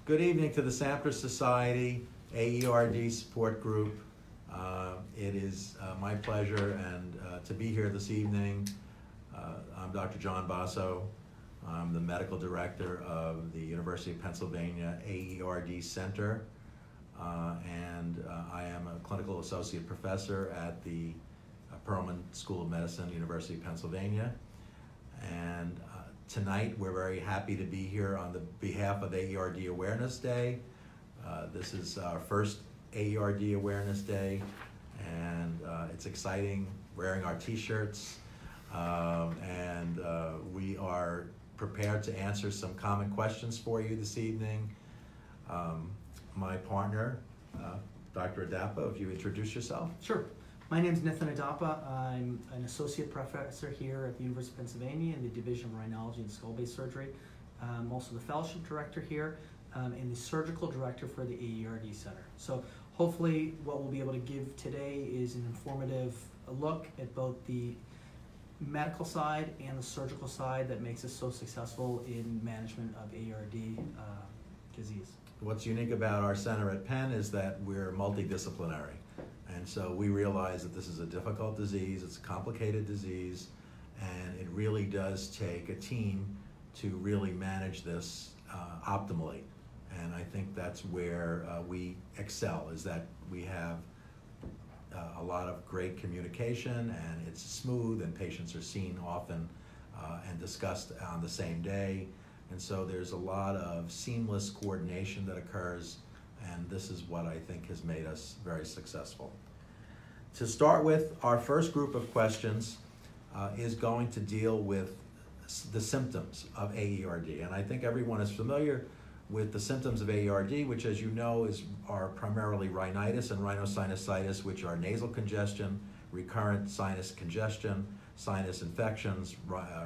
Good evening to the Samter Society, AERD support group. It is my pleasure to be here this evening. I'm Dr. John Basso. I'm the medical director of the University of Pennsylvania AERD Center, and I am a clinical associate professor at the Perelman School of Medicine, University of Pennsylvania. And tonight we're very happy to be here on the behalf of AERD Awareness Day. This is our first AERD Awareness Day, and it's exciting, wearing our t-shirts, and we are prepared to answer some common questions for you this evening. My partner, Dr. Adapa, if you introduce yourself. Sure. My name is Nathan Adapa. I'm an associate professor here at the University of Pennsylvania in the Division of Rhinology and Skull-Based Surgery. I'm also the fellowship director here and the surgical director for the AERD Center. So hopefully what we'll be able to give today is an informative look at both the medical side and the surgical side that makes us so successful in management of AERD disease. What's unique about our center at Penn is that we're multidisciplinary. And so we realize that this is a difficult disease, it's a complicated disease, and it really does take a team to really manage this optimally. And I think that's where we excel, is that we have a lot of great communication, and it's smooth, and patients are seen often and discussed on the same day. And so there's a lot of seamless coordination that occurs, and this is what I think has made us very successful. To start with, our first group of questions is going to deal with the symptoms of AERD. And I think everyone is familiar with the symptoms of AERD, which, as you know, are primarily rhinitis and rhinosinusitis, which are nasal congestion, recurrent sinus congestion, sinus infections,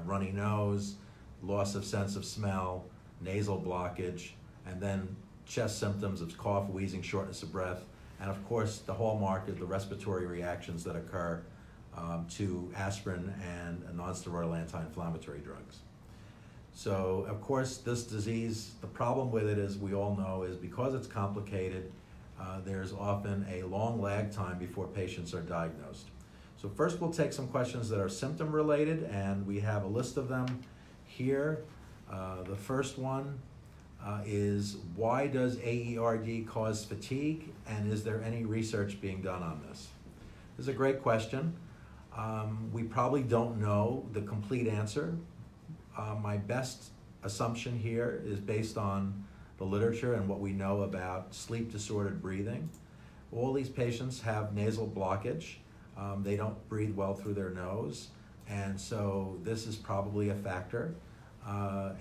runny nose, loss of sense of smell, nasal blockage, and then chest symptoms of cough, wheezing, shortness of breath, and of course the hallmark of the respiratory reactions that occur to aspirin and non-steroidal anti-inflammatory drugs. So of course this disease, the problem with it, as we all know, is because it's complicated, there's often a long lag time before patients are diagnosed. So first we'll take some questions that are symptom related, and we have a list of them here. The first one is, why does AERD cause fatigue, and is there any research being done on this? This is a great question. We probably don't know the complete answer. My best assumption here is based on the literature and what we know about sleep-disordered breathing. All these patients have nasal blockage. They don't breathe well through their nose, and so this is probably a factor.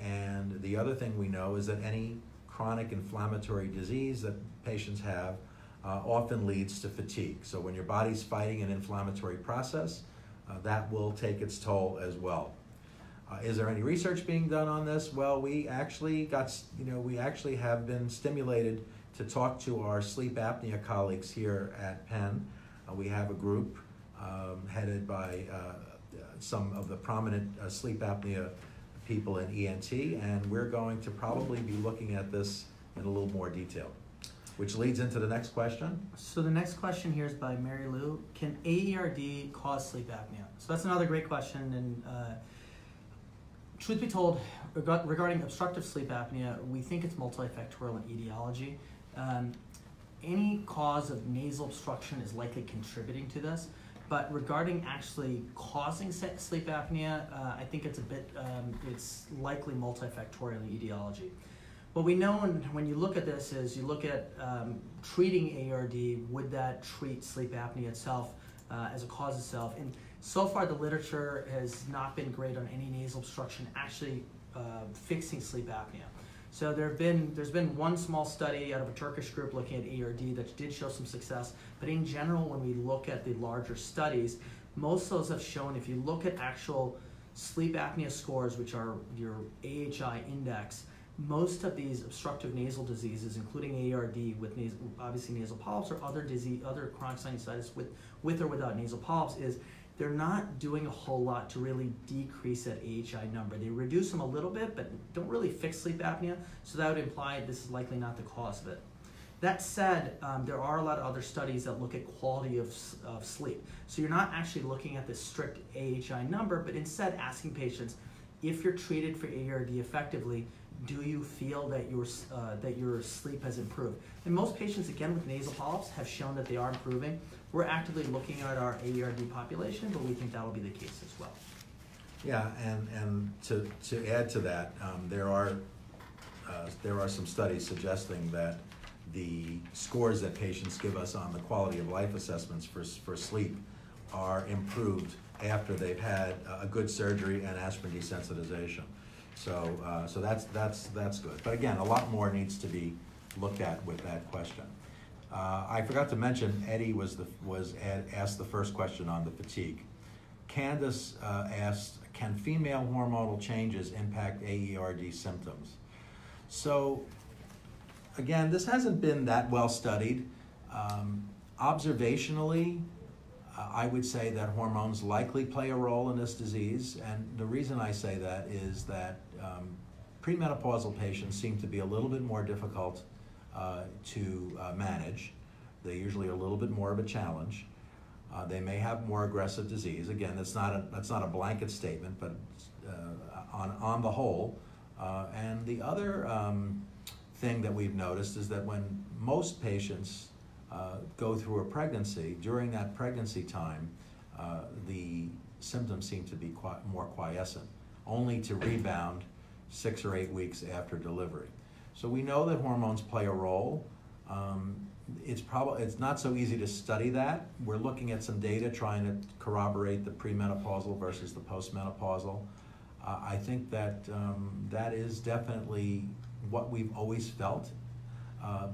And the other thing we know is that any chronic inflammatory disease that patients have often leads to fatigue. So when your body's fighting an inflammatory process, that will take its toll as well. Is there any research being done on this? Well, we actually have been stimulated to talk to our sleep apnea colleagues here at Penn. We have a group headed by some of the prominent sleep apnea people in ENT, and we're going to probably be looking at this in a little more detail, which leads into the next question. So the next question here is by Mary Lou. Can AERD cause sleep apnea? So that's another great question, and truth be told, regarding obstructive sleep apnea, we think it's multifactorial in etiology. Any cause of nasal obstruction is likely contributing to this. But regarding actually causing sleep apnea, I think it's it's likely multifactorial in etiology. What we know when you look at this is you look at treating AERD, would that treat sleep apnea itself as a cause itself? And so far the literature has not been great on any nasal obstruction actually fixing sleep apnea. So there's been one small study out of a Turkish group looking at AERD that did show some success, but in general, when we look at the larger studies, most of those have shown, if you look at actual sleep apnea scores, which are your AHI index, most of these obstructive nasal diseases, including AERD with obviously nasal polyps or other chronic sinusitis with or without nasal polyps, is they're not doing a whole lot to really decrease that AHI number. They reduce them a little bit, but don't really fix sleep apnea, so that would imply this is likely not the cause of it. That said, there are a lot of other studies that look at quality of sleep. So you're not actually looking at the strict AHI number, but instead asking patients, if you're treated for AERD effectively, do you feel that your sleep has improved? And most patients, again, with nasal polyps have shown that they are improving. We're actively looking at our AERD population, but we think that'll be the case as well. Yeah, and to add to that, there are some studies suggesting that the scores that patients give us on the quality of life assessments for sleep are improved after they've had a good surgery and aspirin desensitization. So that's good. But again, a lot more needs to be looked at with that question. I forgot to mention Eddie asked the first question on the fatigue. Candice asked, can female hormonal changes impact AERD symptoms? So again, this hasn't been that well studied. Observationally, I would say that hormones likely play a role in this disease, and the reason I say that is that premenopausal patients seem to be a little bit more difficult to manage. They usually are a little bit more of a challenge. They may have more aggressive disease. Again, that's not a blanket statement, but on the whole. And the other thing that we've noticed is that when most patients go through a pregnancy, during that pregnancy time, the symptoms seem to be more quiescent, only to rebound 6 or 8 weeks after delivery. So we know that hormones play a role. It's not so easy to study that. We're looking at some data trying to corroborate the premenopausal versus the postmenopausal. I think that that is definitely what we've always felt,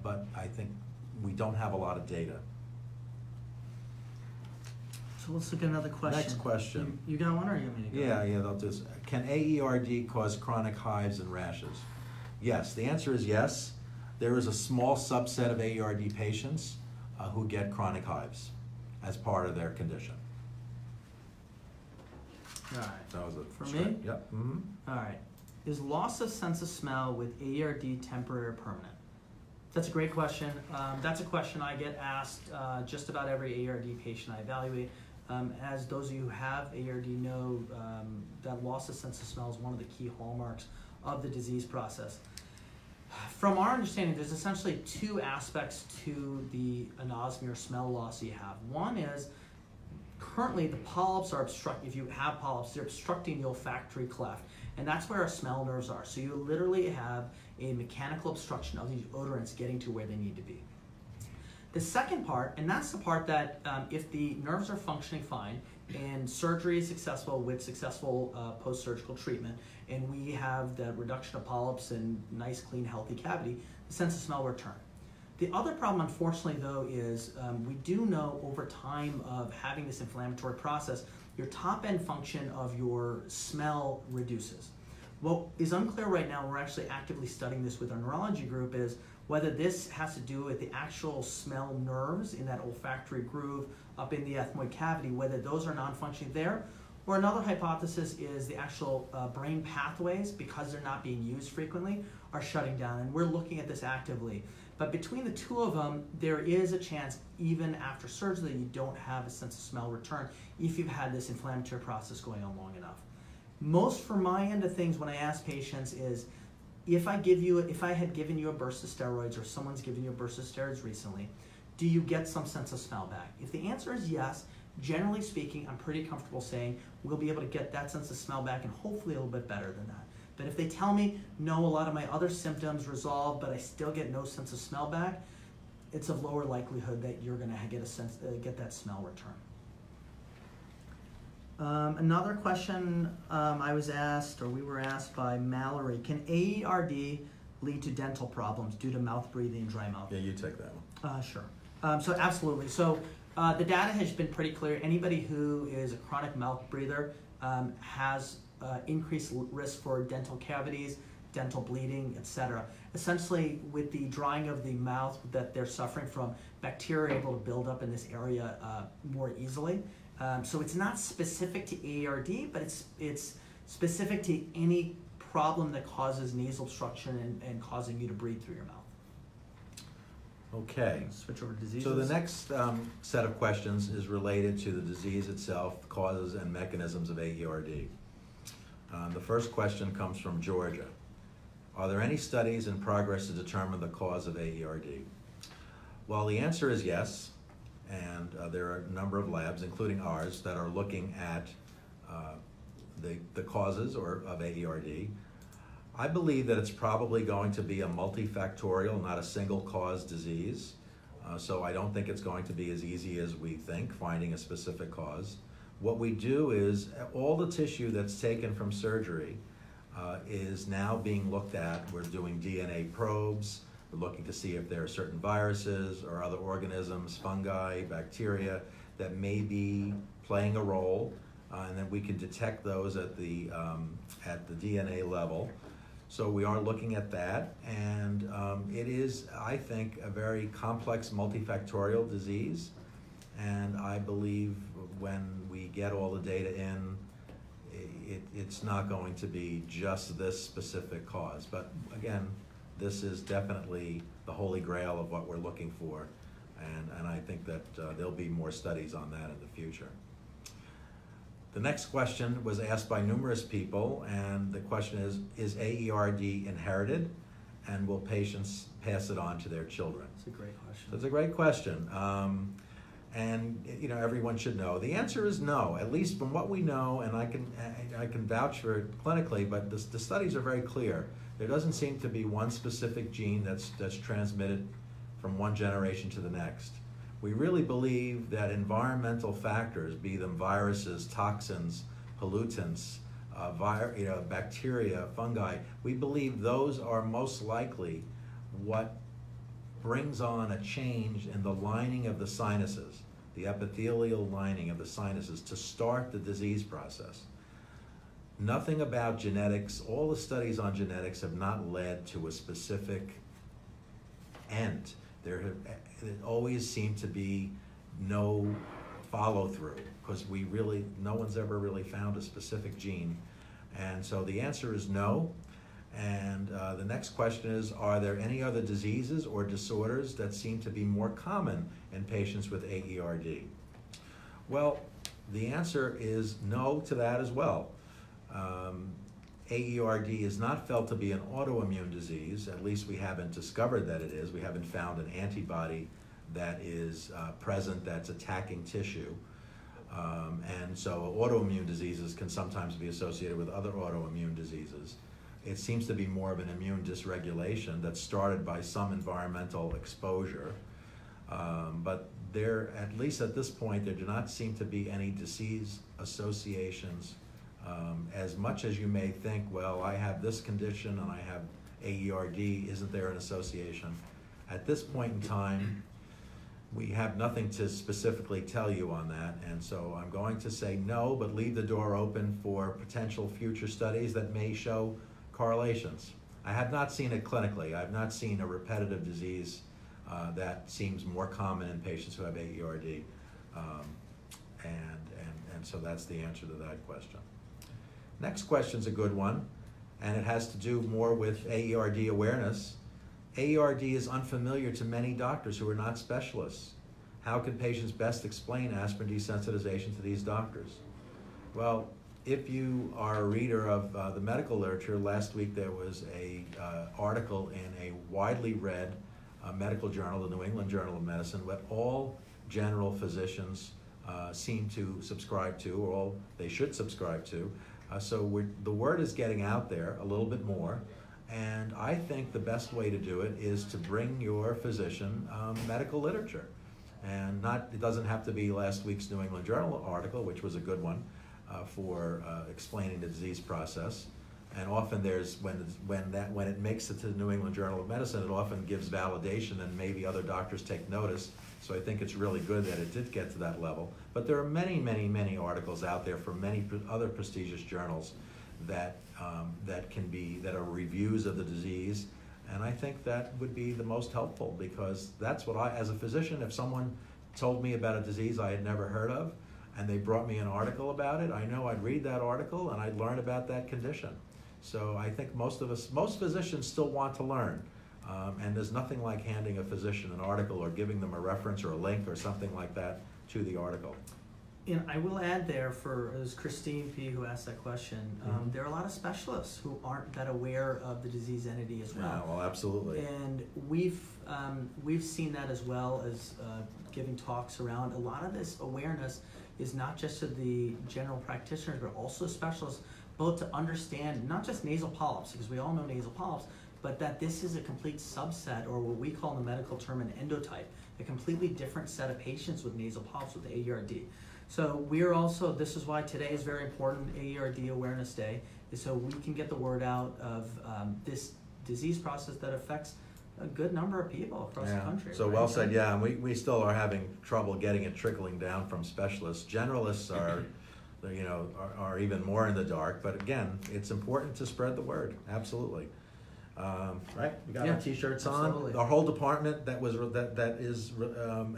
but I think we don't have a lot of data. So let's look at another question. Next question. You got one, or you want me to go? Yeah, they'll just. Can AERD cause chronic hives and rashes? Yes, the answer is yes. There is a small subset of AERD patients who get chronic hives as part of their condition. All right. That was it. For me? Yep. Mm-hmm. All right. Is loss of sense of smell with AERD temporary or permanent? That's a great question. That's a question I get asked just about every AERD patient I evaluate. As those of you who have AERD know, that loss of sense of smell is one of the key hallmarks of the disease process. From our understanding, there's essentially 2 aspects to the anosmia or smell loss you have. One is currently the polyps are obstructing. If you have polyps, they're obstructing the olfactory cleft, and that's where our smell nerves are. So you literally have a mechanical obstruction of these odorants getting to where they need to be. The second part, and that's the part that if the nerves are functioning fine and surgery is successful with successful post-surgical treatment, and we have the reduction of polyps and nice, clean, healthy cavity, the sense of smell will return. The other problem, unfortunately, though, is we do know over time of having this inflammatory process, your top-end function of your smell reduces. What is unclear right now, we're actually actively studying this with our neurology group, is whether this has to do with the actual smell nerves in that olfactory groove up in the ethmoid cavity, whether those are non-functioning there, or another hypothesis is the actual brain pathways, because they're not being used frequently, are shutting down, and we're looking at this actively. But between the 2 of them, there is a chance, even after surgery, that you don't have a sense of smell return if you've had this inflammatory process going on long enough. Most from my end of things when I ask patients is, if I had given you a burst of steroids, or someone's given you a burst of steroids recently, do you get some sense of smell back? If the answer is yes, generally speaking, I'm pretty comfortable saying we'll be able to get that sense of smell back, and hopefully a little bit better than that. But if they tell me, no, a lot of my other symptoms resolve, but I still get no sense of smell back, it's of lower likelihood that you're going to get that smell return. Another question we were asked by Mallory, can AERD lead to dental problems due to mouth breathing and dry mouth? Yeah, you take that one. Sure. So absolutely. So the data has been pretty clear. Anybody who is a chronic mouth breather has increased risk for dental cavities, dental bleeding, etc. Essentially, with the drying of the mouth that they're suffering from, bacteria are able to build up in this area more easily. So it's not specific to AERD, but it's specific to any problem that causes nasal obstruction and causing you to breathe through your mouth. Okay. Switch over to diseases. So the next set of questions is related to the disease itself, the causes and mechanisms of AERD. The first question comes from Georgia. Are there any studies in progress to determine the cause of AERD? Well, the answer is yes, and there are a number of labs, including ours, that are looking at the causes of AERD. I believe that it's probably going to be a multifactorial, not a single cause disease. So I don't think it's going to be as easy as we think, finding a specific cause. What we do is all the tissue that's taken from surgery is now being looked at. We're doing DNA probes. We're looking to see if there are certain viruses or other organisms, fungi, bacteria that may be playing a role, and then we can detect those at the DNA level. So we are looking at that, and it is, I think, a very complex multifactorial disease, and I believe when we get all the data in, it's not going to be just this specific cause. But again, this is definitely the holy grail of what we're looking for, and I think that there'll be more studies on that in the future. The next question was asked by numerous people, and the question is AERD inherited, and will patients pass it on to their children? That's a great question. That's a great question. And you know, everyone should know. The answer is no, at least from what we know, and I can vouch for it clinically, but the studies are very clear. There doesn't seem to be one specific gene that's transmitted from one generation to the next. We really believe that environmental factors, be them viruses, toxins, pollutants, bacteria, fungi, we believe those are most likely what brings on a change in the lining of the sinuses, the epithelial lining of the sinuses, to start the disease process. Nothing about genetics, all the studies on genetics have not led to a specific end. There always seemed to be no follow-through, because no one's ever really found a specific gene. And so the answer is no. And the next question is, are there any other diseases or disorders that seem to be more common in patients with AERD? Well, the answer is no to that as well. AERD is not felt to be an autoimmune disease. At least we haven't discovered that it is. We haven't found an antibody that is present that's attacking tissue. And so autoimmune diseases can sometimes be associated with other autoimmune diseases. It seems to be more of an immune dysregulation that's started by some environmental exposure. But there, at least at this point, there do not seem to be any disease associations. As much as you may think, well, I have this condition and I have AERD, isn't there an association? At this point in time, we have nothing to specifically tell you on that, and so I'm going to say no, but leave the door open for potential future studies that may show correlations. I have not seen it clinically. I've not seen a repetitive disease that seems more common in patients who have AERD, and so that's the answer to that question. Next question's a good one, and it has to do more with AERD awareness. AERD is unfamiliar to many doctors who are not specialists. How can patients best explain aspirin desensitization to these doctors? Well, if you are a reader of the medical literature, last week there was an article in a widely read medical journal, the New England Journal of Medicine, what all general physicians seem to subscribe to, or all they should subscribe to. So the word is getting out there a little bit more, and I think the best way to do it is to bring your physician medical literature. And it doesn't have to be last week's New England Journal article, which was a good one for explaining the disease process. And often there's, when it makes it to the New England Journal of Medicine, it often gives validation and maybe other doctors take notice. So I think it's really good that it did get to that level. But there are many, many, many articles out there from many other prestigious journals that that are reviews of the disease. And I think that would be the most helpful, because that's what as a physician, if someone told me about a disease I had never heard of, and they brought me an article about it, I know I'd read that article and I'd learn about that condition. So I think most physicians still want to learn. And there's nothing like handing a physician an article or giving them a reference or a link or something like that to the article. And I will add there, it was Christine P. who asked that question, there are a lot of specialists who aren't that aware of the disease entity as well. Yeah, well, absolutely. And we've seen that as well as giving talks around. A lot of this awareness is not just to the general practitioners, but also specialists, both to understand not just nasal polyps, because we all know nasal polyps, but that this is a complete subset, or what we call in the medical term an endotype, a completely different set of patients with nasal polyps with AERD. So we're also, this is why today is very important, AERD Awareness Day, is so we can get the word out of this disease process that affects a good number of people across the country. So right? Well said, yeah, and we still are having trouble getting it trickling down from specialists. Generalists are even more in the dark, but again, it's important to spread the word, absolutely. Right, we got our t-shirts on. Our whole department that is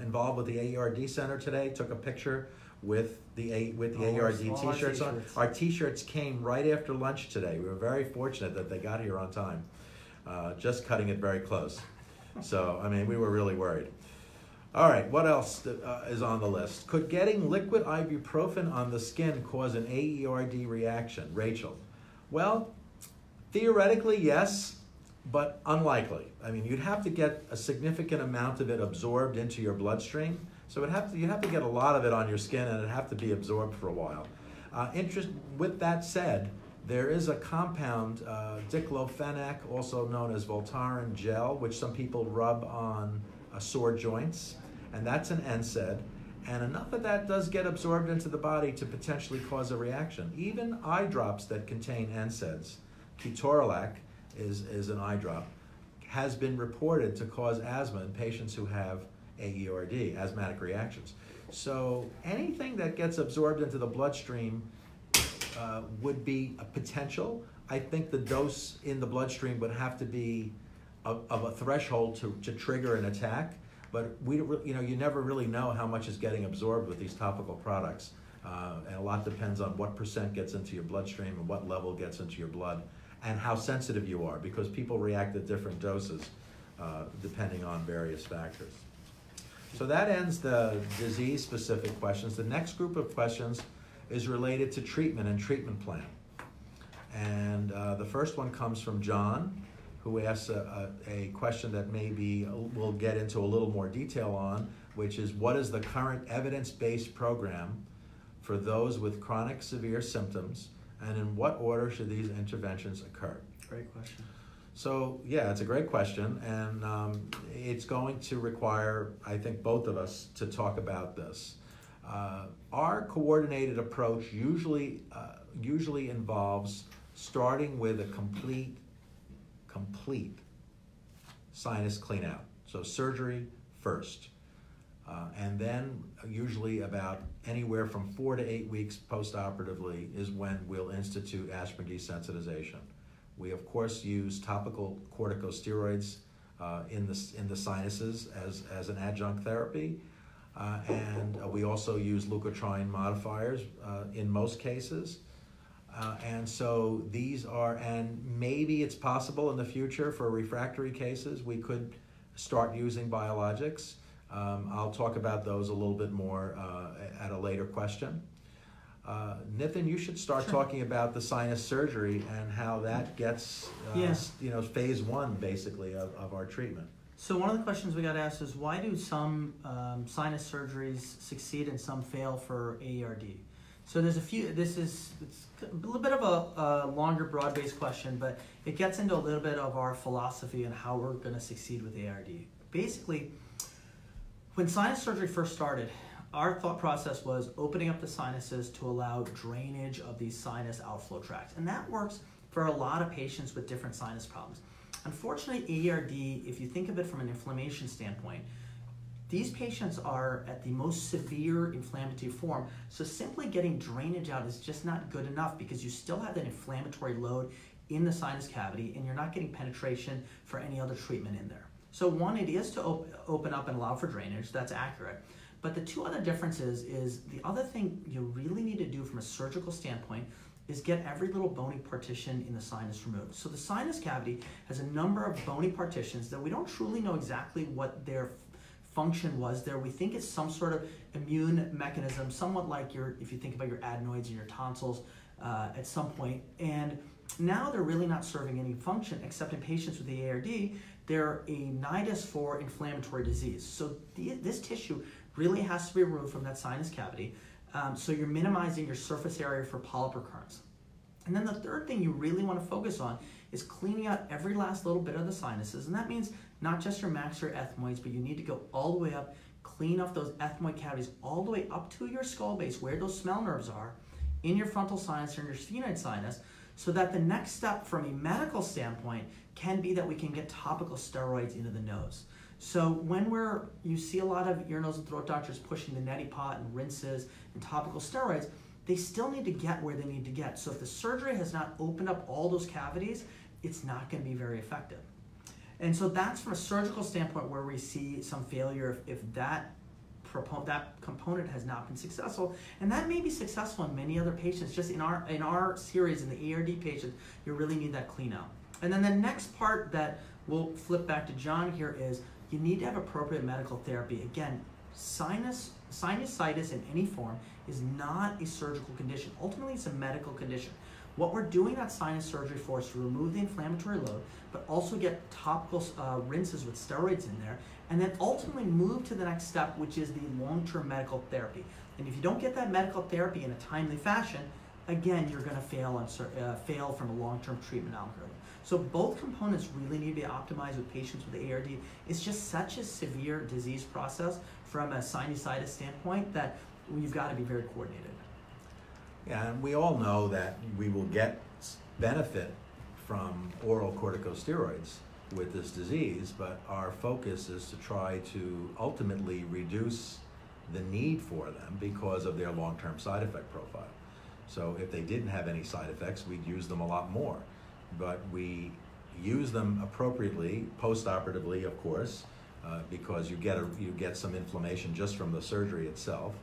involved with the AERD Center today took a picture with the AERD t-shirts on. Our t-shirts came right after lunch today. We were very fortunate that they got here on time, just cutting it very close. So, I mean, we were really worried. All right, what else is on the list? Could getting liquid ibuprofen on the skin cause an AERD reaction? Rachel. Well, theoretically, yes, but unlikely. I mean, you'd have to get a significant amount of it absorbed into your bloodstream. So you have to get a lot of it on your skin, and it'd have to be absorbed for a while. With that said, there is a compound, diclofenac, also known as Voltaren gel, which some people rub on sore joints, and that's an NSAID. And enough of that does get absorbed into the body to potentially cause a reaction. Even eye drops that contain NSAIDs, ketorolac is an eye drop, has been reported to cause asthma in patients who have AERD, asthmatic reactions. So anything that gets absorbed into the bloodstream would be a potential. I think the dose in the bloodstream would have to be of a threshold to trigger an attack, but you never really know how much is getting absorbed with these topical products. And a lot depends on what % gets into your bloodstream and what level gets into your blood and how sensitive you are, because people react at different doses depending on various factors. So that ends the disease-specific questions. The next group of questions is related to treatment and treatment plan. And the first one comes from John, who asks a question that maybe we'll get into a little more detail on, which is, what is the current evidence-based program for those with chronic severe symptoms, and in what order should these interventions occur? Great question. So yeah, it's a great question, and it's going to require, I think, both of us to talk about this. Our coordinated approach usually involves starting with a complete sinus clean-out. So surgery first, and then usually about anywhere from 4 to 8 weeks post-operatively is when we'll institute aspirin desensitization. We, of course, use topical corticosteroids in the sinuses as an adjunct therapy. And we also use leukotriene modifiers in most cases. And so these are, and maybe it's possible in the future for refractory cases, we could start using biologics. I'll talk about those a little bit more at a later question. Nitin, you should start talking about the sinus surgery and how that gets, phase 1 basically of our treatment. So one of the questions we got asked is, why do some sinus surgeries succeed and some fail for AERD? So there's a few, it's a little bit of a longer broad-based question, but it gets into a little bit of our philosophy and how we're gonna succeed with AERD. Basically, when sinus surgery first started, our thought process was opening up the sinuses to allow drainage of these sinus outflow tracts. And that works for a lot of patients with different sinus problems. Unfortunately, AERD, if you think of it from an inflammation standpoint, these patients are at the most severe inflammatory form. So simply getting drainage out is just not good enough, because you still have that inflammatory load in the sinus cavity and you're not getting penetration for any other treatment in there. So one, it is to open up and allow for drainage, that's accurate. But the two other differences is the other thing you really need to do from a surgical standpoint is get every little bony partition in the sinus removed. So the sinus cavity has a number of bony partitions that we don't truly know exactly what their function was there. We think it's some sort of immune mechanism, somewhat like if you think about your adenoids and your tonsils at some point. And now they're really not serving any function except in patients with the AERD, they're a nidus for inflammatory disease. So this tissue really has to be removed from that sinus cavity. So you're minimizing your surface area for polyp recurrence. And then the third thing you really want to focus on is cleaning out every last little bit of the sinuses. And that means not just your maxillary ethmoids, but you need to go all the way up, clean off those ethmoid cavities all the way up to your skull base where those smell nerves are in your frontal sinus or in your sphenoid sinus, so that the next step from a medical standpoint can be that we can get topical steroids into the nose. So when you see a lot of ear, nose, and throat doctors pushing the neti pot and rinses and topical steroids, they still need to get where they need to get. So if the surgery has not opened up all those cavities, it's not going to be very effective. And so that's from a surgical standpoint where we see some failure if that component has not been successful, and that may be successful in many other patients. Just in our series in the AERD patients, you really need that clean out. And then the next part that we'll flip back to John here is you need to have appropriate medical therapy. Again, sinusitis in any form is not a surgical condition. Ultimately, it's a medical condition. What we're doing that sinus surgery for is to remove the inflammatory load, but also get topical rinses with steroids in there, and then ultimately move to the next step, which is the long-term medical therapy. And if you don't get that medical therapy in a timely fashion, again, you're going to fail from a long-term treatment algorithm. So both components really need to be optimized with patients with AERD. It's just such a severe disease process from a sinusitis standpoint that you've got to be very coordinated. Yeah, and we all know that we will get benefit from oral corticosteroids with this disease, but our focus is to try to ultimately reduce the need for them because of their long-term side effect profile. So if they didn't have any side effects, we'd use them a lot more. But we use them appropriately, post-operatively, of course, because you get some inflammation just from the surgery itself,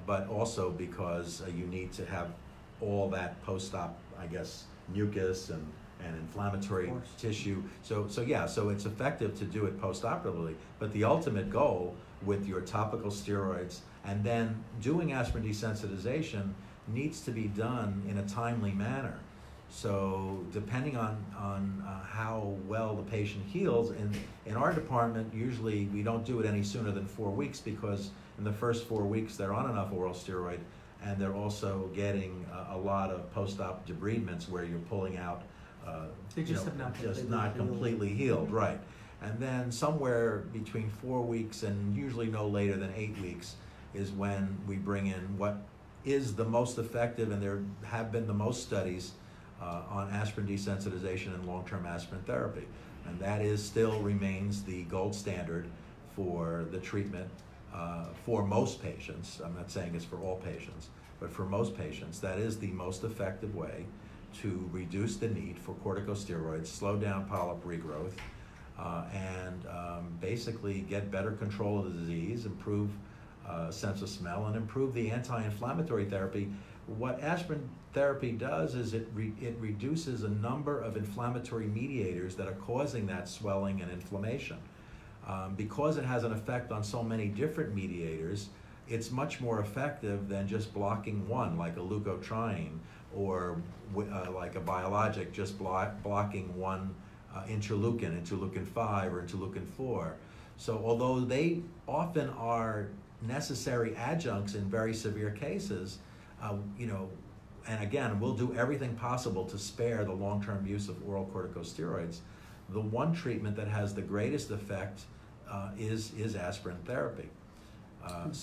but also because you need to have all that post-op, I guess, mucus and inflammatory tissue. So it's effective to do it post-operatively, but the ultimate goal with your topical steroids and then doing aspirin desensitization needs to be done in a timely manner. So depending on how well the patient heals, in our department, usually we don't do it any sooner than 4 weeks, because in the first 4 weeks they're on enough oral steroid, and they're also getting a lot of post-op debridements where you're pulling out they just have not completely healed, right? And then somewhere between 4 weeks and usually no later than 8 weeks is when we bring in what is the most effective, and there have been the most studies on aspirin desensitization and long-term aspirin therapy. And that still remains the gold standard for the treatment for most patients. I'm not saying it's for all patients, but for most patients, that is the most effective way to reduce the need for corticosteroids, slow down polyp regrowth, and basically get better control of the disease, improve sense of smell, and improve the anti-inflammatory therapy. What aspirin therapy does is it reduces a number of inflammatory mediators that are causing that swelling and inflammation. Because it has an effect on so many different mediators, it's much more effective than just blocking one, like a leukotriene, or like a biologic, just blocking one interleukin 5 or interleukin 4. So although they often are necessary adjuncts in very severe cases, and again, we'll do everything possible to spare the long-term use of oral corticosteroids. The one treatment that has the greatest effect is aspirin therapy. And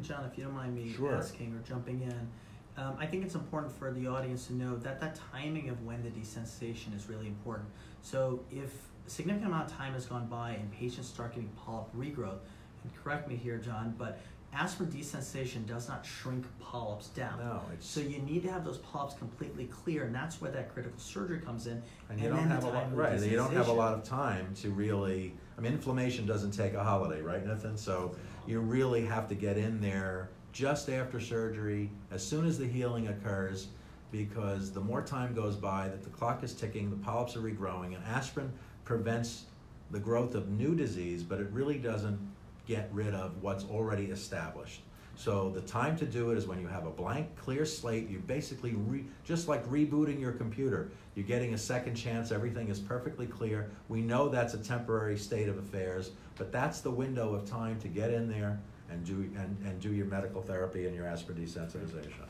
John, if you don't mind me asking or jumping in, I think it's important for the audience to know that that timing of when the desensitization is really important. So if a significant amount of time has gone by and patients start getting polyp regrowth, and correct me here, John, but aspirin desensitization does not shrink polyps down. No, so you need to have those polyps completely clear, and that's where that critical surgery comes in. And you don't have a lot, right? You don't have a lot of time to really. I mean, inflammation doesn't take a holiday, right, Nathan? So you really have to get in there just after surgery, as soon as the healing occurs, because the more time goes by, that the clock is ticking, the polyps are regrowing, and aspirin prevents the growth of new disease, but it really doesn't get rid of what's already established. So the time to do it is when you have a blank, clear slate. You basically, just like rebooting your computer, you're getting a second chance, everything is perfectly clear. We know that's a temporary state of affairs, but that's the window of time to get in there and do your medical therapy and your aspirin desensitization.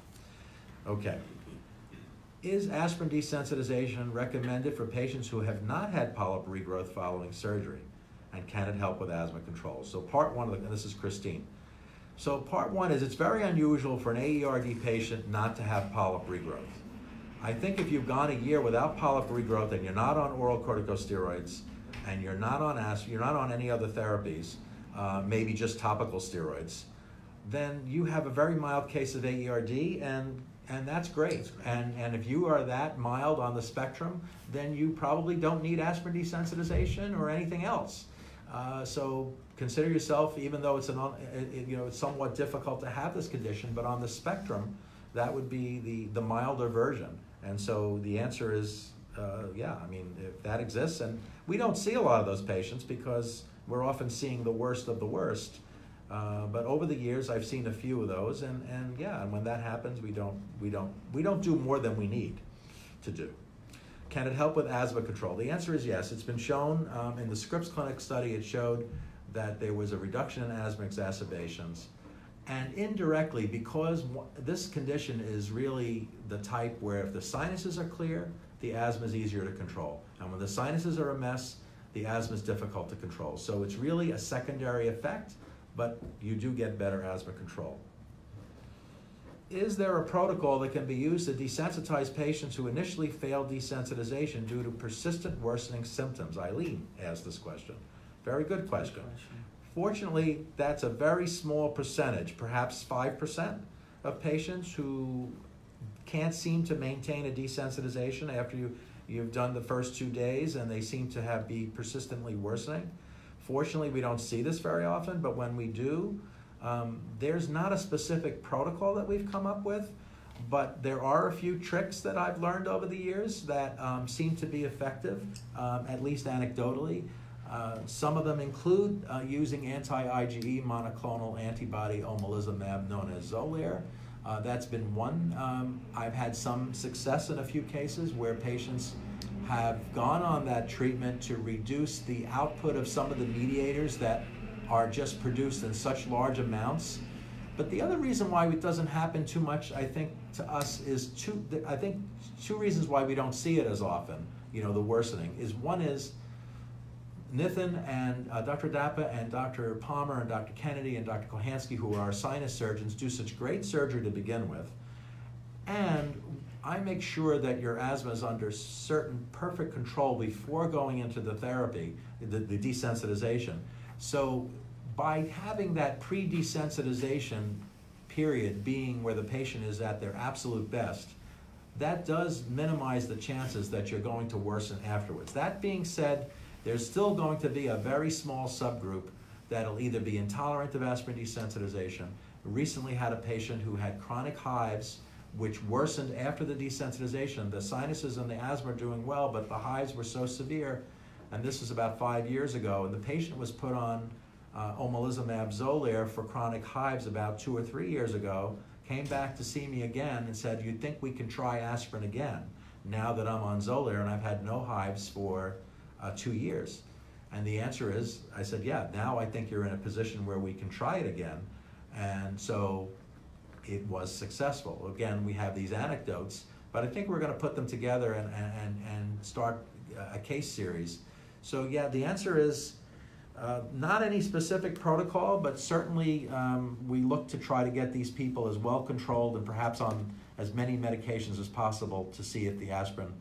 Okay. Is aspirin desensitization recommended for patients who have not had polyp regrowth following surgery? And can it help with asthma control? So part one and this is Christine. So part one is it's very unusual for an AERD patient not to have polyp regrowth. I think if you've gone a year without polyp regrowth and you're not on oral corticosteroids and you're not on any other therapies, maybe just topical steroids, then you have a very mild case of AERD, and that's great. And if you are that mild on the spectrum, then you probably don't need aspirin desensitization or anything else. So consider yourself, even though it's it's somewhat difficult to have this condition, but on the spectrum, that would be the milder version. And so the answer is, yeah, I mean, if that exists, and we don't see a lot of those patients because we're often seeing the worst of the worst. But over the years, I've seen a few of those, and yeah, and when that happens, we don't do more than we need to do. Can it help with asthma control? The answer is yes. It's been shown in the Scripps Clinic study. It showed that there was a reduction in asthma exacerbations, and indirectly, because this condition is really the type where if the sinuses are clear, the asthma is easier to control, and when the sinuses are a mess, the asthma is difficult to control. So it's really a secondary effect, but you do get better asthma control. Is there a protocol that can be used to desensitize patients who initially failed desensitization due to persistent worsening symptoms? Eileen asked this question. Very good question. Fortunately, that's a very small percentage, perhaps 5% of patients who can't seem to maintain a desensitization after you've done the first 2 days, and they seem to be persistently worsening. Fortunately, we don't see this very often, but when we do, there's not a specific protocol that we've come up with, but there are a few tricks that I've learned over the years that seem to be effective, at least anecdotally. Some of them include using anti-IgE monoclonal antibody omalizumab known as Xolair. That's been one. I've had some success in a few cases where patients have gone on that treatment to reduce the output of some of the mediators that are just produced in such large amounts. But the other reason why it doesn't happen too much, I think, to us is two reasons why we don't see it as often, the worsening, is one is Nathan and Dr. Dappa and Dr. Palmer and Dr. Kennedy and Dr. Kohansky, who are our sinus surgeons, do such great surgery to begin with. And I make sure that your asthma is under certain perfect control before going into the therapy, the desensitization. So by having that pre-desensitization period being where the patient is at their absolute best, that does minimize the chances that you're going to worsen afterwards. That being said, there's still going to be a very small subgroup that'll either be intolerant of aspirin desensitization. We recently had a patient who had chronic hives, which worsened after the desensitization. The sinuses and the asthma are doing well, but the hives were so severe, and this was about 5 years ago, and the patient was put on omalizumab Xolair for chronic hives about 2 or 3 years ago, came back to see me again and said, "You think we can try aspirin again now that I'm on Xolair and I've had no hives for 2 years?" And the answer is, I said, yeah, now I think you're in a position where we can try it again. And so it was successful. Again, we have these anecdotes, but I think we're going to put them together and start a case series. So yeah, the answer is not any specific protocol, but certainly we look to try to get these people as well controlled and perhaps on as many medications as possible to see if the aspirin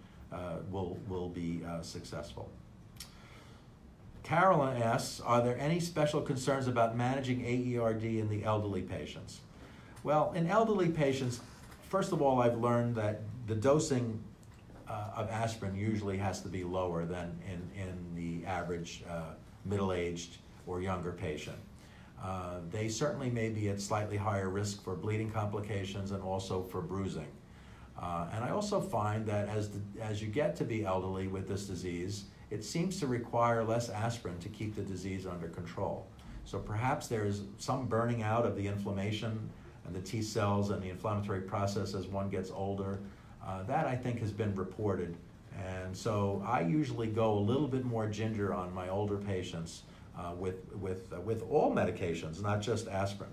will be successful. Carolyn asks, are there any special concerns about managing AERD in the elderly patients? Well, in elderly patients, first of all, I've learned that the dosing of aspirin usually has to be lower than in the average middle-aged or younger patient. They certainly may be at slightly higher risk for bleeding complications and also for bruising. And I also find that as you get to be elderly with this disease, it seems to require less aspirin to keep the disease under control. So perhaps there's some burning out of the inflammation and the T cells and the inflammatory process as one gets older. That I think has been reported. And so I usually go a little bit more ginger on my older patients with all medications, not just aspirin.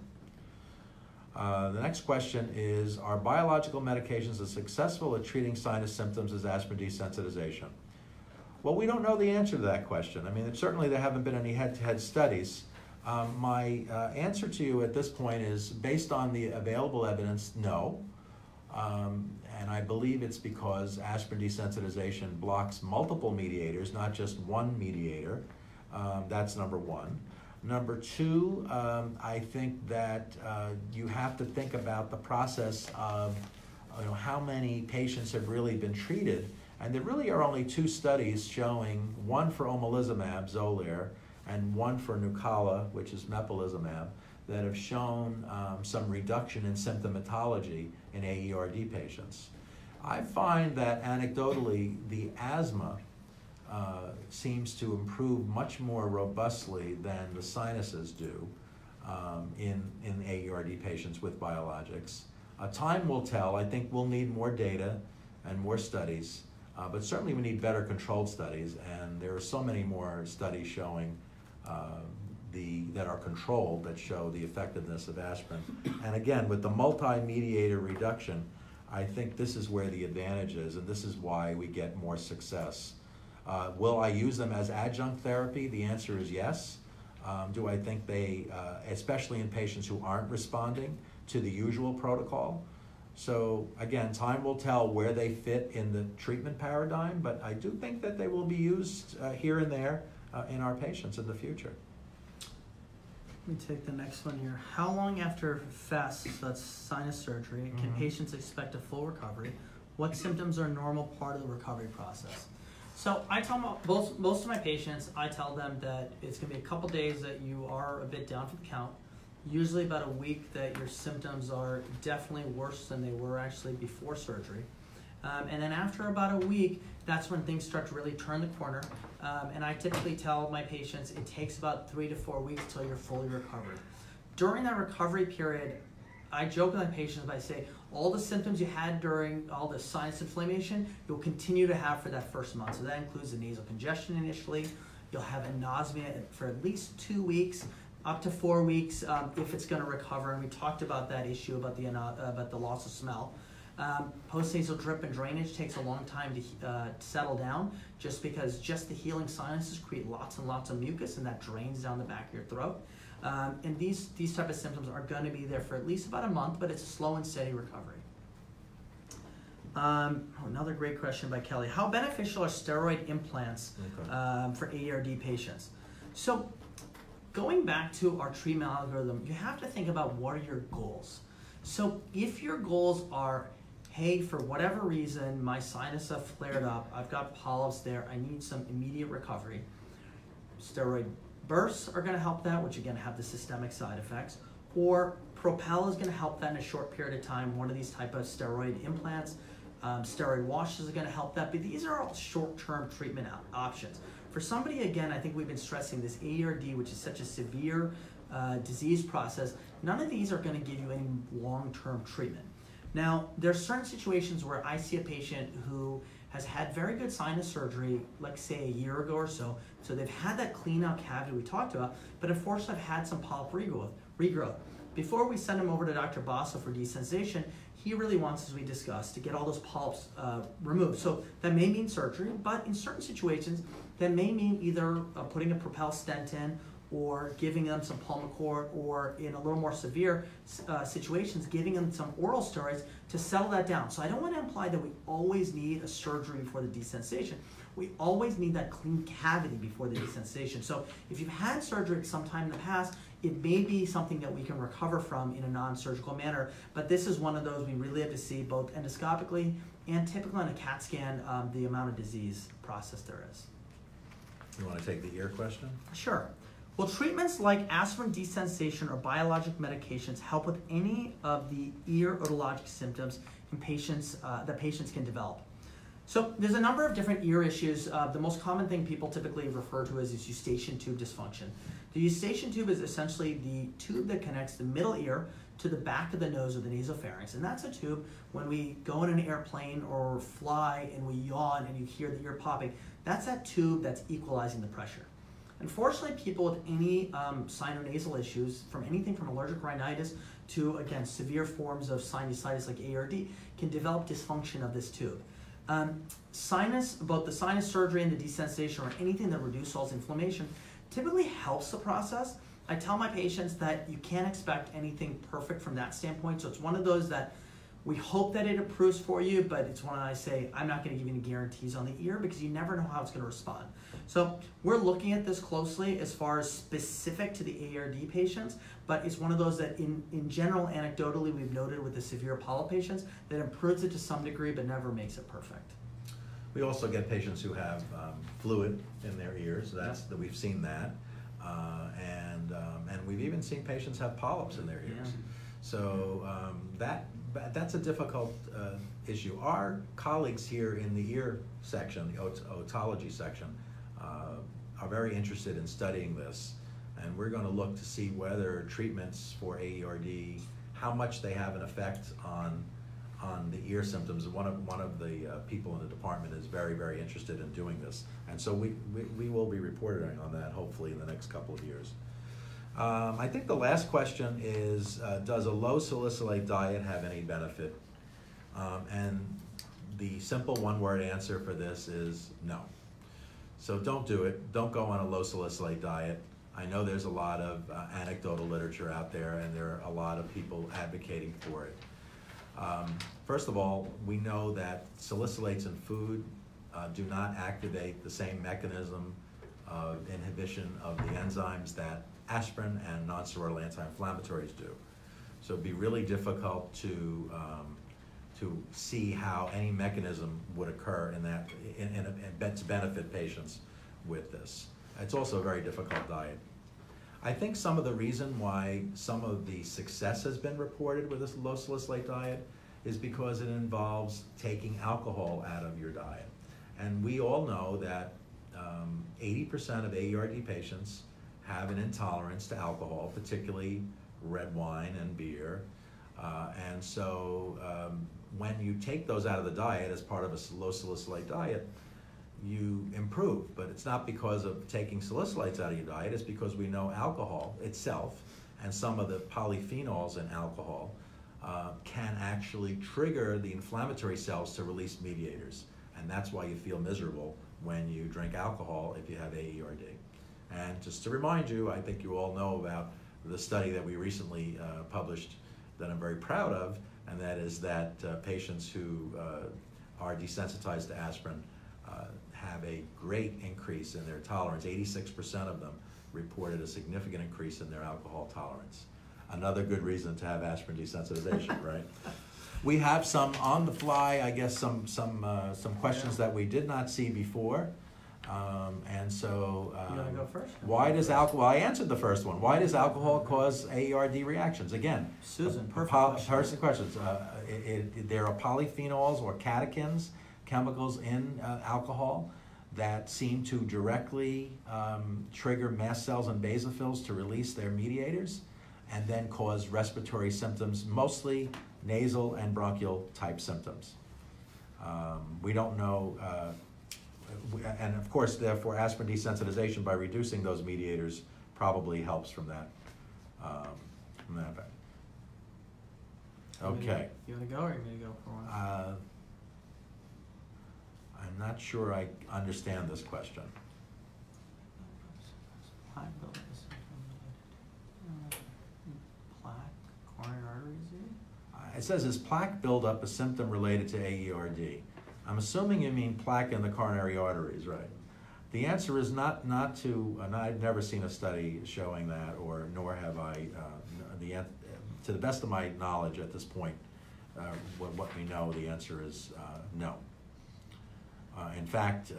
The next question is, are biological medications as successful at treating sinus symptoms as aspirin desensitization? Well, we don't know the answer to that question. I mean, certainly there haven't been any head-to-head studies. My answer to you at this point is, based on the available evidence, no. And I believe it's because aspirin desensitization blocks multiple mediators, not just one mediator. That's number one. Number two, I think that you have to think about the process of how many patients have really been treated. And there really are only two studies showing, one for omalizumab, Xolair, and one for Nucala, which is mepolizumab, that have shown some reduction in symptomatology in AERD patients. I find that anecdotally, the asthma seems to improve much more robustly than the sinuses do in AERD patients with biologics. Time will tell. I think we'll need more data and more studies, but certainly we need better controlled studies, and there are so many more studies showing that are controlled that show the effectiveness of aspirin. And again, with the multi-mediator reduction, I think this is where the advantage is, and this is why we get more success. Will I use them as adjunct therapy? The answer is yes. Do I think they, especially in patients who aren't responding to the usual protocol? So again, time will tell where they fit in the treatment paradigm, but I do think that they will be used here and there in our patients in the future. Let me take the next one here. How long after FAST, so that's sinus surgery, can patients expect a full recovery? What symptoms are a normal part of the recovery process? So I tell most of my patients, I tell them that it's going to be a couple days that you are a bit down for the count. Usually about a week that your symptoms are definitely worse than they were actually before surgery. And then after about a week, that's when things start to really turn the corner. And I typically tell my patients it takes about 3 to 4 weeks till you're fully recovered. During that recovery period, I joke with my patients by saying all the symptoms you had during all the sinus inflammation, you'll continue to have for that first month. So that includes the nasal congestion initially. You'll have anosmia for at least 2 weeks, up to 4 weeks if it's going to recover. And we talked about that issue about the loss of smell. Postnasal drip and drainage takes a long time to settle down, just because just the healing sinuses create lots and lots of mucus, and that drains down the back of your throat. And these type of symptoms are going to be there for at least about a month, but it's a slow and steady recovery. Another great question by Kelly. How beneficial are steroid implants for AERD patients? So going back to our treatment algorithm, you have to think about what are your goals. So if your goals are, hey, for whatever reason, my sinus have flared up, I've got polyps there, I need some immediate recovery, steroid bursts are going to help that, which again have the systemic side effects, or Propel is going to help that in a short period of time, one of these type of steroid implants. Steroid washes are going to help that, but these are all short-term treatment options. For somebody, again, I think we've been stressing this AERD, which is such a severe disease process, none of these are going to give you any long-term treatment. Now, there are certain situations where I see a patient who has had very good sinus surgery, like say a year ago or so, so they've had that clean out cavity we talked about, but unfortunately have had some polyp regrowth. Before we send him over to Dr. Basso for desensitization, he really wants, as we discussed, to get all those polyps removed. So that may mean surgery, but in certain situations, that may mean either putting a Propel stent in, or giving them some Pulmicort, or in a little more severe situations, giving them some oral steroids to settle that down. So I don't want to imply that we always need a surgery before the desensitization. we always need that clean cavity before the desensitization. So if you've had surgery sometime in the past, it may be something that we can recover from in a non-surgical manner, but this is one of those we really have to see both endoscopically and typically on a CAT scan the amount of disease process there is. You want to take the ear question? Sure. Well, treatments like aspirin desensitization or biologic medications help with any of the ear otologic symptoms in patients that patients can develop. So there's a number of different ear issues. The most common thing people typically refer to as is eustachian tube dysfunction. The eustachian tube is essentially the tube that connects the middle ear to the back of the nose or the nasopharynx. And that's a tube when we go in an airplane or fly and we yawn and you hear the ear popping, that's that tube that's equalizing the pressure. Unfortunately, people with any sinonasal issues, from anything from allergic rhinitis to, again, severe forms of sinusitis like AERD, can develop dysfunction of this tube. Both the sinus surgery and the desensitization or anything that reduces inflammation typically helps the process. I tell my patients that you can't expect anything perfect from that standpoint, so it's one of those that we hope that it improves for you, but it's one I say, I'm not going to give you any guarantees on the ear because you never know how it's going to respond. So we're looking at this closely as far as specific to the AERD patients, but it's one of those that in general, anecdotally, we've noted with the severe polyp patients that improves it to some degree, but never makes it perfect. We also get patients who have fluid in their ears. We've seen that, and we've even seen patients have polyps in their ears. Yeah. So that's a difficult issue. Our colleagues here in the ear section, the otology section, are very interested in studying this, and we're going to look to see whether treatments for AERD, how much they have an effect on the ear symptoms. One of the people in the department is very, very interested in doing this, and so we will be reporting on that hopefully in the next couple of years. I think the last question is, does a low salicylate diet have any benefit? And the simple one-word answer for this is no. So don't do it. Don't go on a low salicylate diet. I know there's a lot of anecdotal literature out there, and there are a lot of people advocating for it. First of all, we know that salicylates in food do not activate the same mechanism of inhibition of the enzymes that aspirin and non-steroidal anti-inflammatories do. So it'd be really difficult to see how any mechanism would occur to benefit patients with this. It's also a very difficult diet. I think some of the reason why some of the success has been reported with this low salicylate diet is because it involves taking alcohol out of your diet. And we all know that 80% of AERD patients have an intolerance to alcohol, particularly red wine and beer. And so when you take those out of the diet as part of a low salicylate diet, you improve. But it's not because of taking salicylates out of your diet, it's because we know alcohol itself and some of the polyphenols in alcohol can actually trigger the inflammatory cells to release mediators. And that's why you feel miserable when you drink alcohol if you have AERD. And just to remind you, I think you all know about the study that we recently published that I'm very proud of, and that is that patients who are desensitized to aspirin have a great increase in their tolerance. 86% of them reported a significant increase in their alcohol tolerance. Another good reason to have aspirin desensitization, right? We have some on the fly, I guess, some questions that we did not see before. And so, you want to go first? why does alcohol? I answered the first one. Why does alcohol cause AERD reactions? Again, Susan, perfect person questions. There are polyphenols or catechins, chemicals in alcohol that seem to directly trigger mast cells and basophils to release their mediators, and then cause respiratory symptoms, mostly nasal and bronchial type symptoms. We don't know. And of course, therefore, aspirin desensitization by reducing those mediators probably helps from that. Effect. Okay. You want to go, or you want me to go for one? I'm not sure I understand this question. Plaque, coronary artery disease? It says, is plaque buildup a symptom related to AERD? I'm assuming you mean plaque in the coronary arteries, right? The answer is not to, and I've never seen a study showing that, or nor have I, to the best of my knowledge at this point, what we know, the answer is no. In fact,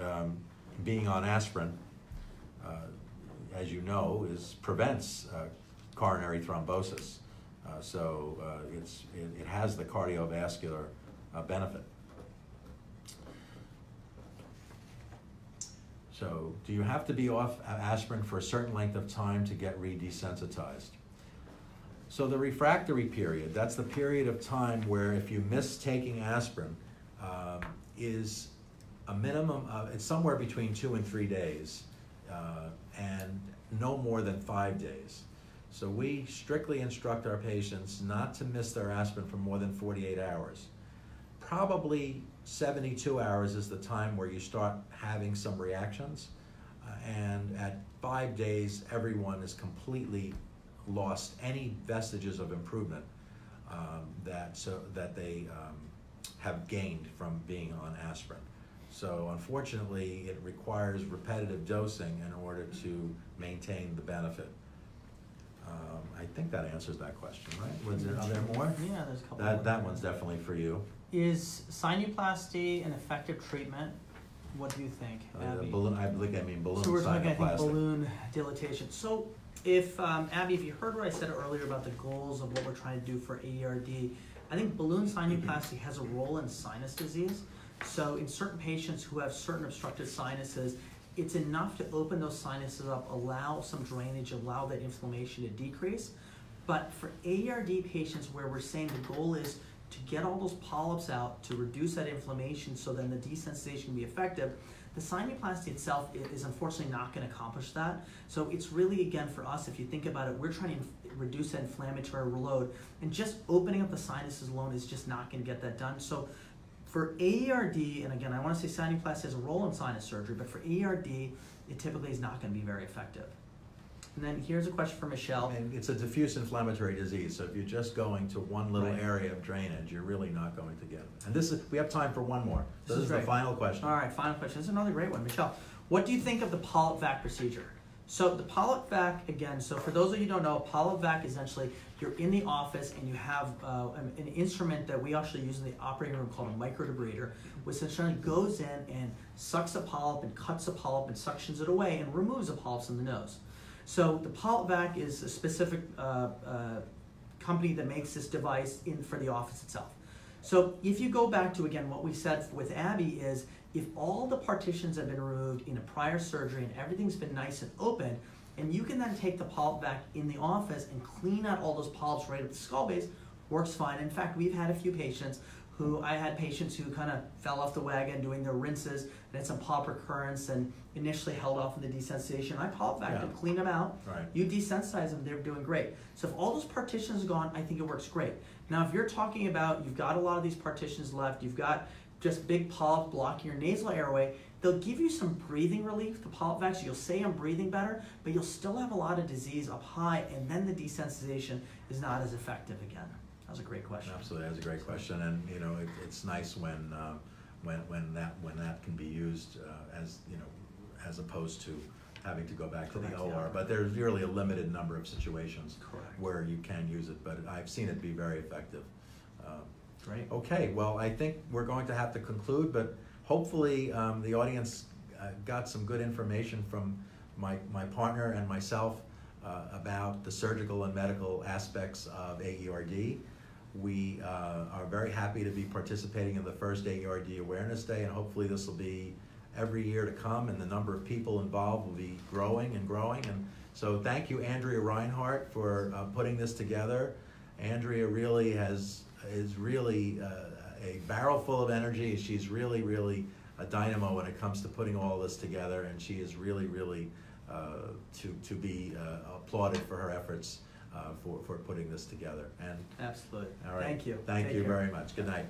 being on aspirin, as you know, prevents coronary thrombosis. So it has the cardiovascular benefit. So do you have to be off aspirin for a certain length of time to get re-desensitized? So the refractory period, that's the period of time where if you miss taking aspirin, is a minimum of, it's somewhere between 2 and 3 days, and no more than 5 days. So we strictly instruct our patients not to miss their aspirin for more than 48 hours. Probably 72 hours is the time where you start having some reactions, and at 5 days, everyone is completely lost any vestiges of improvement that they have gained from being on aspirin. So unfortunately, it requires repetitive dosing in order to maintain the benefit. I think that answers that question, right? Are there more? Yeah, there's a couple. That one's definitely for you. Is sinuplasty an effective treatment? What do you think, Abby? Balloon, I mean balloon So we're talking, I think, sinuplasty. balloon dilatation. So if, Abby, if you heard what I said earlier about the goals of what we're trying to do for AERD, I think balloon sinuplasty has a role in sinus disease. So in certain patients who have certain obstructive sinuses, it's enough to open those sinuses up, allow some drainage, allow that inflammation to decrease. But for AERD patients where we're saying the goal is to get all those polyps out, to reduce that inflammation so then the desensitization can be effective, the sinuplasty itself is unfortunately not going to accomplish that. So it's really, again, for us, if you think about it, we're trying to reduce that inflammatory load, and just opening up the sinuses alone is just not going to get that done. So for AERD, and again, I want to say sinuplasty has a role in sinus surgery, but for AERD, it typically is not going to be very effective. And then here's a question for Michelle. And it's a diffuse inflammatory disease, so if you're just going to one little area of drainage, you're really not going to get it. And this is, we have time for one more. So this is the final question. All right, final question. This is another great one. Michelle, what do you think of the Polyp vac procedure? So the Polyp vac, again, so for those of you who don't know, Polyp vac essentially, you're in the office and you have an instrument that we actually use in the operating room called a microdebrider, which essentially goes in and sucks a polyp and cuts a polyp and suctions it away and removes the polyps in the nose. So the Polyp vac is a specific company that makes this device for the office itself. So if you go back to, again, what we said with Abby is, if all the partitions have been removed in a prior surgery and everything's been nice and open, and you can then take the Polyp vac in the office and clean out all those polyps right at the skull base, works fine. In fact, we've had a few patients I had patients who kind of fell off the wagon doing their rinses and had some polyp recurrence and initially held off in the desensitization. I polyp vac them, clean them out. Right. You desensitize them, they're doing great. So if all those partitions are gone, I think it works great. Now, if you're talking about you've got a lot of these partitions left, you've got just big polyp blocking your nasal airway, they'll give you some breathing relief, the Polyp vac, so you'll say I'm breathing better, but you'll still have a lot of disease up high, and then the desensitization is not as effective again. That was a great question. Absolutely, that's a great question, and you know it's nice when that can be used as opposed to having to go back to the OR. Yeah. But there's really a limited number of situations where you can use it, but I've seen it be very effective. Great. Okay, well I think we're going to have to conclude, but hopefully the audience got some good information from my partner and myself about the surgical and medical aspects of AERD. We are very happy to be participating in the first AERD Awareness Day, and hopefully this will be every year to come, and the number of people involved will be growing and growing. And so thank you, Andrea Reinhardt, for putting this together. Andrea really is really a barrel full of energy. She's really, really a dynamo when it comes to putting all this together, and she is really, really to be applauded for her efforts for putting this together. And absolutely. All right. Thank you. Thank you very much. Good night.